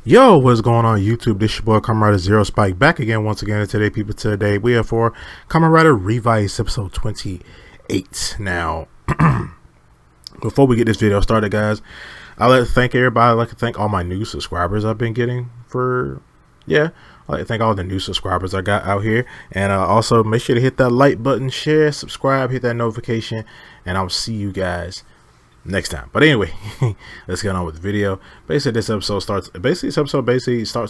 Yo, what's going on YouTube? This your boy Kamen Rider Zero Spike back again once again. And today, people, today we have for Kamen Rider Revice episode 28. Now, before we get this video started, guys, I'd like to thank everybody. I'd like to thank all my new subscribers I've been getting I'd like to thank all the new subscribers I got out here. And also make sure to hit that like button, share, subscribe, hit that notification, and I'll see you guys next time. But anyway, let's get on with the video. This episode starts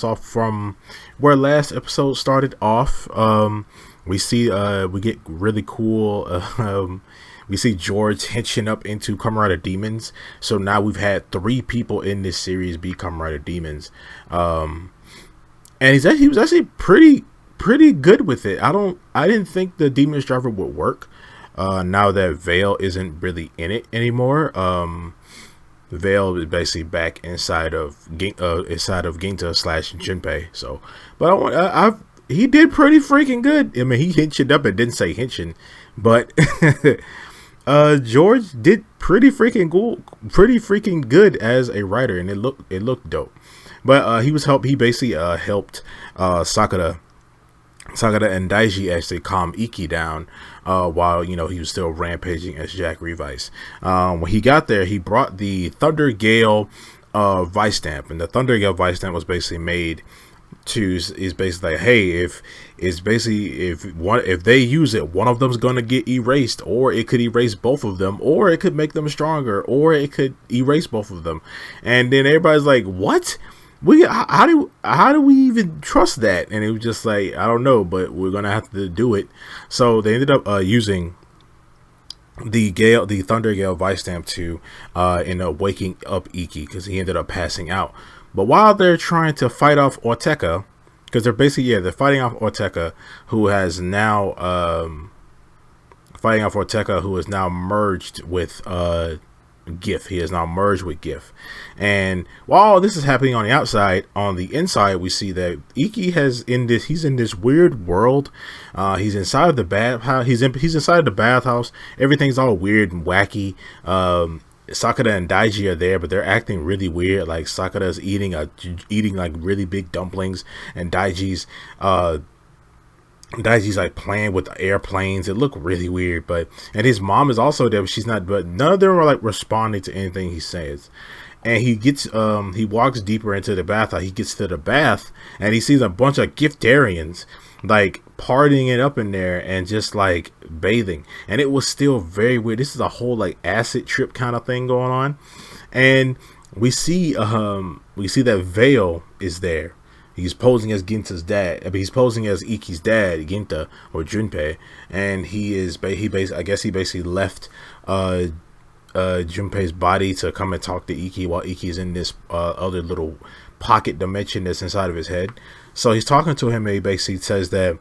off from where last episode started off. We get really cool. We see George hitching up into Kamen Rider Demons. So now we've had 3 people in this series be Kamen Rider Demons. And he was actually pretty good with it. I didn't think the Demons Driver would work. Now that Vale isn't really in it anymore. Vale is basically back inside of Ginta slash Junpei. So, but he did pretty freaking good. I mean, he hinched up and didn't say hinching, but George did pretty freaking good as a writer, and it looked dope. But he basically helped Sakura and Daiji actually calm Ikki down while he was still rampaging as Jack Revice. When he got there, he brought the Thunder Gale Vice Stamp, and the Thunder Gale Vice Stamp was basically made is basically like, hey, if they use it, one of them's gonna get erased, or it could erase both of them, or it could make them stronger, or it could erase both of them. And then everybody's like, what? How do we even trust that? And it was just like, I don't know, but we're gonna have to do it. So they ended up using the Thunder Gale Vice Stamp to end up waking up Ikki, because he ended up passing out. But while they're trying to fight off Orteca, because they're fighting off Orteca, who has now merged with Giff. He is now merged with Giff. And while this is happening on the outside, on the inside we see that Ikki he's in this weird world. He's inside of the bathhouse. He's inside the bathhouse. Everything's all weird and wacky. Sakura and Daiji are there, but they're acting really weird. Like Sakura's eating like really big dumplings, and Daiji's like playing with airplanes. It looked really weird, and his mom is also there, but she's not. But none of them are like responding to anything he says. And he walks deeper into the bath. He gets to the bath and he sees a bunch of Giftarians like partying it up in there and just like bathing. And it was still very weird. This is a whole like acid trip kind of thing going on. And we see that Vale is there. He's posing as Ginta's dad. I mean, he's posing as Ikki's dad, Ginta or Junpei, and he basically left Junpei's body to come and talk to Ikki while Ikki's in this other little pocket dimension that's inside of his head. So he's talking to him, and he basically says that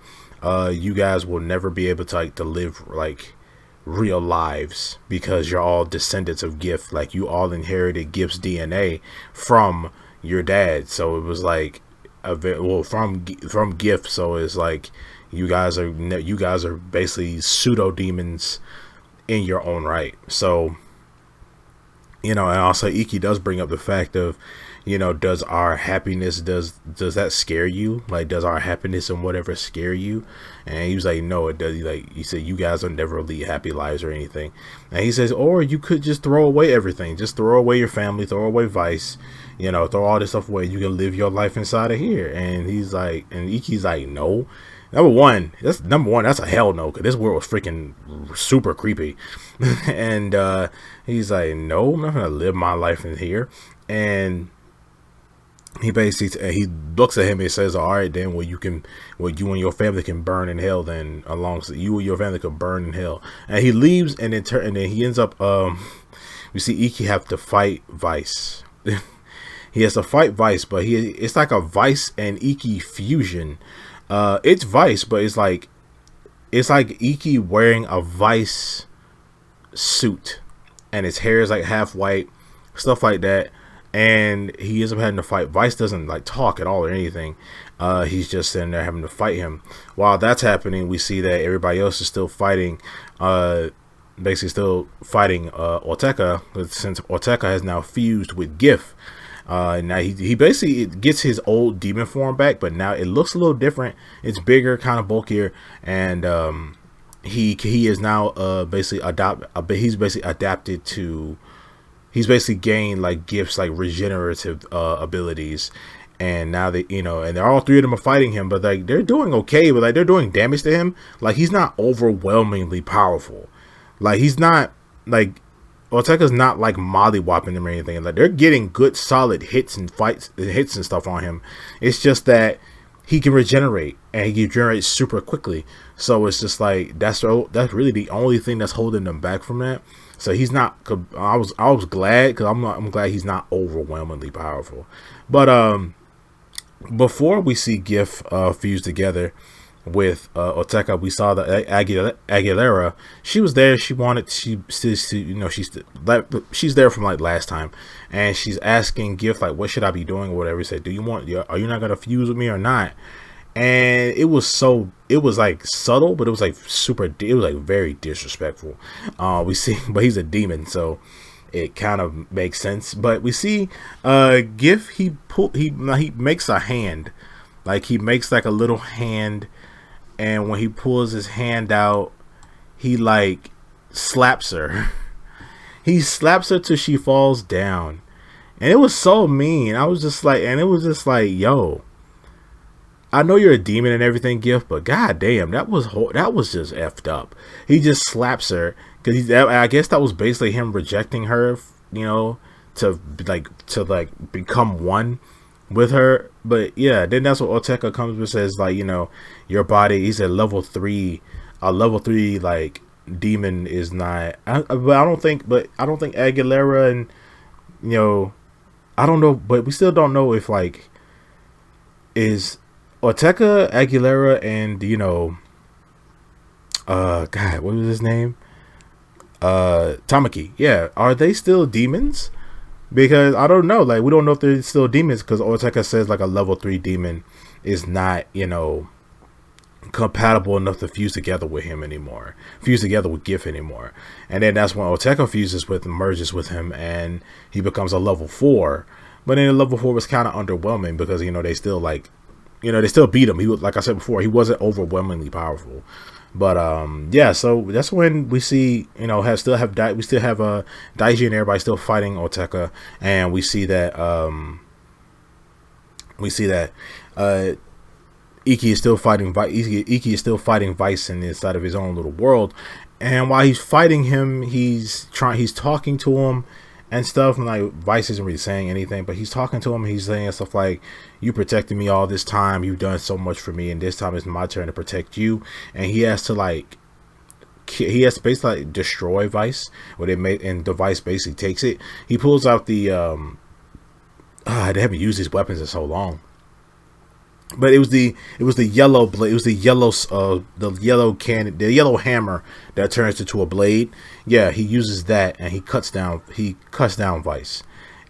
you guys will never be able to live like real lives because you're all descendants of Giff. Like, you all inherited Giff's DNA from your dad. So it was like from Giff. So it's like you guys are basically pseudo demons in your own right. So and also Ikki does bring up the fact of, does our happiness, does that scare you? Like, does our happiness and whatever scare you? And he was like, no, it does. Like, he said, you guys will never lead happy lives or anything. And he says, or you could just throw away everything. Just throw away your family, throw away Vice, throw all this stuff away. You can live your life inside of here. And he's like, and Ikki's like, no. Number one, that's a hell no, because this world was freaking super creepy. And he's like, no, I'm not gonna live my life in here. And he basically he looks at him and says, all right, then you and your family can burn in hell. Then alongside you and your family can burn in hell. And he leaves, and then he ends up we see Ikki have to fight Vice. He has to fight Vice, but it's like a Vice and Ikki fusion. It's Vice, but it's like Ikki wearing a Vice suit, and his hair is like half white, stuff like that. And he ends up having to fight. Vice doesn't like talk at all or anything. He's just sitting there having to fight him. While that's happening, we see that everybody else is still fighting. Orteca, since Orteca has now fused with Giff. Now he basically gets his old demon form back, but now it looks a little different. It's bigger, kind of bulkier, and he is now he's basically adapted to. He's basically gained like Giff's like regenerative abilities, and now they, and they're all three of them are fighting him, but like they're doing okay, but like they're doing damage to him. Like he's not overwhelmingly powerful. Like he's not like Orteca's not like mollywopping them or anything. Like they're getting good solid hits and stuff on him. It's just that he can regenerate, and he can regenerate super quickly. So it's just like that's really the only thing that's holding them back from that. So he's not. I was glad, because I'm glad he's not overwhelmingly powerful. But before we see Giff fuse together with Orteca, we saw the Aguilera. She was there. She's there from like last time, and she's asking Giff like, what should I be doing or whatever. He said, are you not gonna fuse with me or not? And it was like subtle, but it was like it was like very disrespectful. We see, but he's a demon, so it kind of makes sense. But we see Giff, he makes a hand, like he makes like a little hand, and when he pulls his hand out, he like slaps her. He slaps her till she falls down, and it was so mean. It was just like, yo, I know you're a demon and everything, Giff, but goddamn, that was just effed up. He just slaps her because I guess that was basically him rejecting her, to become one with her. But yeah, then that's what Orteca comes and says, like, your body. He's a level 3 like demon is not. But I don't think Aguilera and I don't know, but we still don't know if like is Orteca, Aguilera, and God, what was his name? Tamaki. Yeah, are they still demons? Because I don't know. Like, we don't know if they're still demons, because Orteca says like a level 3 demon is not, compatible enough to fuse together with him anymore. Fuse together with Giff anymore. And then that's when Orteca merges with him, and he becomes a level 4. But then the level 4 was kind of underwhelming because they still like. They still beat him. He was, like I said before, he wasn't overwhelmingly powerful. But yeah, so that's when we see, we still have Daiji and everybody still fighting Orteca, and we see that Ikki is still fighting Vice inside of his own little world. And while he's fighting him, he's talking to him and stuff, and like Vice isn't really saying anything, but he's talking to him. He's saying stuff like, you protected me all this time, you've done so much for me, and this time it's my turn to protect you. And he has to basically like destroy Vice, and the Vice basically takes it. He pulls out they haven't used these weapons in so long, but it was the yellow blade. It was the yellow cannon, the yellow hammer that turns into a blade. Yeah, he uses that, and he cuts down Vice.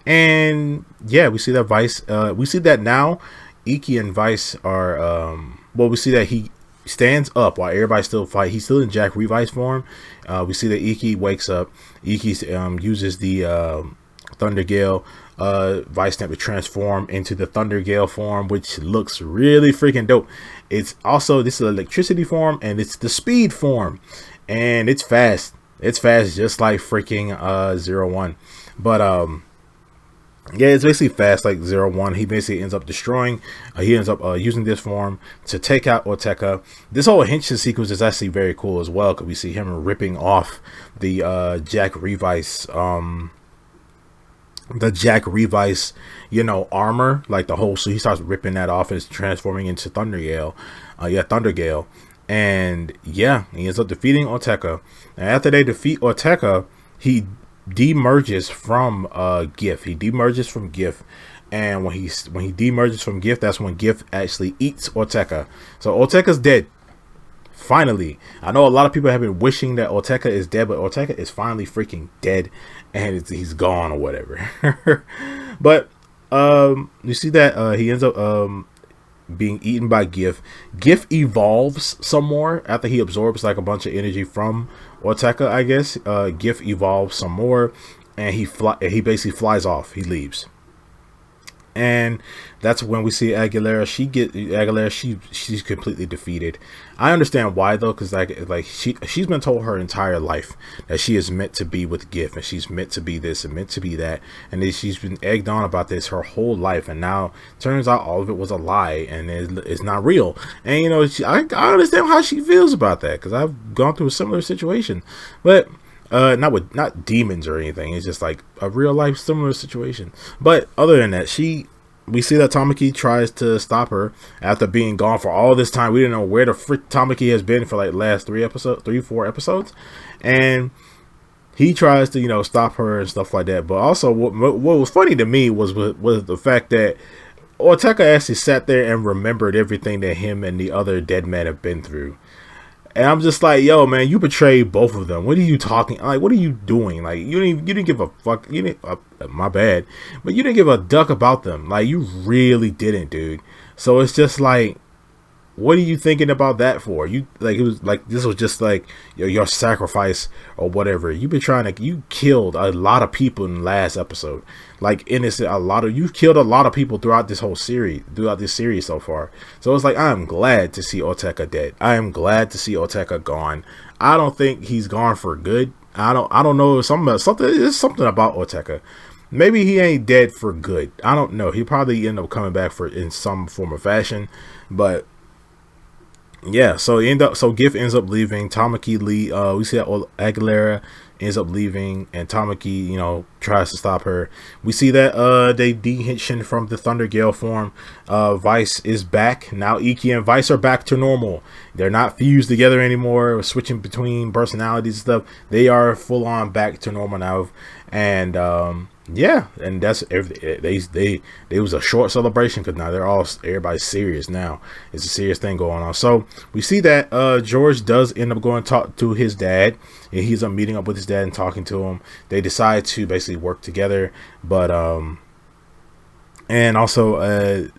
And yeah, we see that Vice. We see that now, Ikki and Vice are. We see that he stands up while everybody still fight. He's still in Jack Revice form. We see that Ikki wakes up. Ikki uses the Thunder Gale. Vice Snap to transform into the Thunder Gale form, which looks really freaking dope. This is electricity form, and it's the speed form, and it's fast. It's fast, just like freaking 01. But yeah, it's basically fast like 01. He basically ends up destroying. He ends up using this form to take out Orteca. This whole Henshin sequence is actually very cool as well, because we see him ripping off the Jack Revice. The Jack Revice, armor, like so he starts ripping that off and is transforming into Thunder Gale. Thunder Gale. And yeah, he ends up defeating Orteca. And after they defeat Orteca, he demerges from Giff. He demerges from Giff. And when he demerges from Giff, that's when Giff actually eats Orteca. So Orteca's dead. Finally. I know a lot of people have been wishing that Orteca is dead, but Orteca is finally freaking dead, and he's gone or whatever. But you see that he ends up being eaten by Giff. Giff evolves some more after he absorbs like a bunch of energy from Orteca, I guess. Giff evolves some more, and he basically flies off. He leaves. And that's when we see Aguilera. She's completely defeated. I understand why though, because she's been told her entire life that she is meant to be with Giff, and she's meant to be this and meant to be that, and then she's been egged on about this her whole life, and now turns out all of it was a lie and it's not real. And you know, I understand how she feels about that, because I've gone through a similar situation, but not demons or anything. It's just like a real life similar situation. But other than that, we see that Tamaki tries to stop her after being gone for all this time. We didn't know where the frick Tamaki has been for like last 4 episodes, and he tries to, you know, stop her and stuff like that. But also, what was funny to me was the fact that Orteca actually sat there and remembered everything that him and the other dead man have been through. And I'm just like, yo, man, you betrayed both of them. What are you talking? Like, what are you doing? Like, you didn't give a fuck. You didn't. My bad, but you didn't give a duck about them. Like, you really didn't, dude. So it's just like, what are you thinking about that for? You like, it was like, this was just like your sacrifice or whatever. You've been you killed a lot of people in the last episode. Like, innocent, you've killed a lot of people throughout this series so far. So it's like, I am glad to see Orteca dead. I am glad to see Orteca gone. I don't think he's gone for good. I don't know, something about Orteca. Maybe he ain't dead for good. I don't know. He probably end up coming back in some form or fashion, but yeah, so Giff ends up leaving. Tamaki we see that Aguilera ends up leaving, and Tamaki, you know, tries to stop her. We see that they de-hitchin from the Thunder Gale form. Vice is back now. Ikki and Vice are back to normal. They're not fused together anymore, switching between personalities and stuff. They are full on back to normal now, and yeah, and that's everything. They was a short celebration because now everybody's serious now. It's a serious thing going on. So we see that George does end up going to talk to his dad, and he's up meeting up with his dad and talking to him. They decide to basically work together, but and also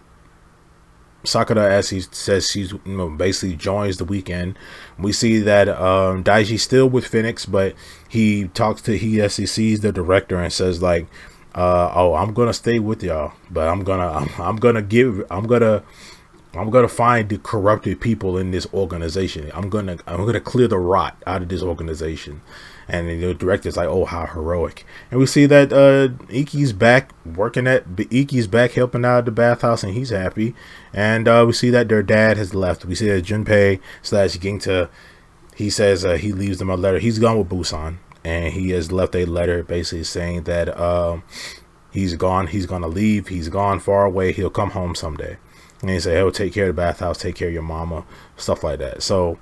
Sakura, as he says, she's, you know, basically joins the weekend. We see that Daiji's still with Phoenix, but he actually sees the director and says like, oh, I'm gonna stay with y'all, but I'm gonna find the corrupted people in this organization. I'm gonna clear the rot out of this organization. And the director's like, oh, how heroic. And we see that Ikki's back helping out at the bathhouse, and he's happy. And we see that their dad has left. We see that Junpei / Ginta, he says he leaves them a letter. He's gone with Busan, and he has left a letter basically saying that he's gone. He's gonna leave. He's gone far away. He'll come home someday. And he said he'll take care of the bathhouse, take care of your mama, stuff like that. So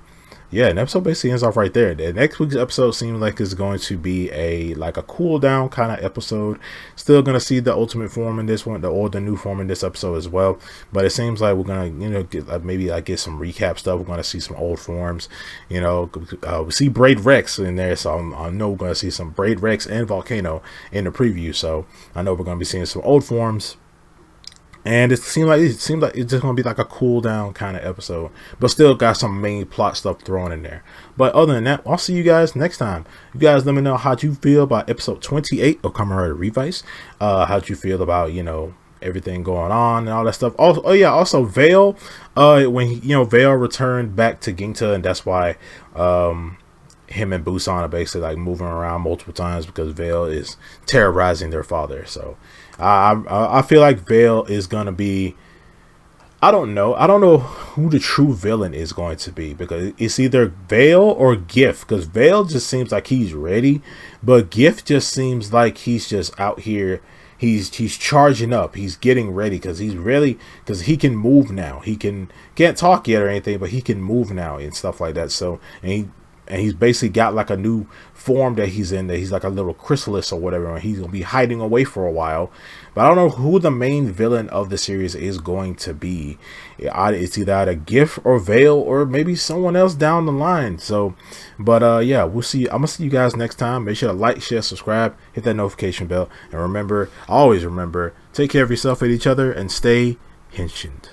yeah, an episode basically ends off right there. The next week's episode seems like it's going to be a cool down kind of episode. Still gonna see the ultimate form in this one, the new form in this episode as well. But it seems like we're gonna, you know, get some recap stuff. We're gonna see some old forms. You know, we see Braid Rex in there, so I know we're gonna see some Braid Rex and Volcano in the preview. So I know we're gonna be seeing some old forms. And it seems like it's just gonna be like a cool down kind of episode, but still got some main plot stuff thrown in there. But other than that, I'll see you guys next time. You guys let me know how you feel about episode 28 of Kamen Rider Revice. How you feel about, you know, everything going on and all that stuff. Also Vale. When Vale returned back to Ginta, and that's why him and Busan are basically like moving around multiple times because Vale is terrorizing their father. So I feel like Vale is gonna be, I don't know who the true villain is going to be, because it's either Vale or Giff, because Vale just seems like he's ready, but Giff just seems like he's just out here. He's charging up. He's getting ready because he can move now. Can't talk yet or anything, but he can move now and stuff like that. So and he's basically got like a new form that he's in, that he's like a little chrysalis or whatever, and he's gonna be hiding away for a while. But I don't know who the main villain of the series is going to be. It's either Giff or Vale or maybe someone else down the line. So, but yeah, we'll see. I'm gonna see you guys next time. Make sure to like, share, subscribe, hit that notification bell, and remember, always remember, take care of yourself and each other, and stay henshined.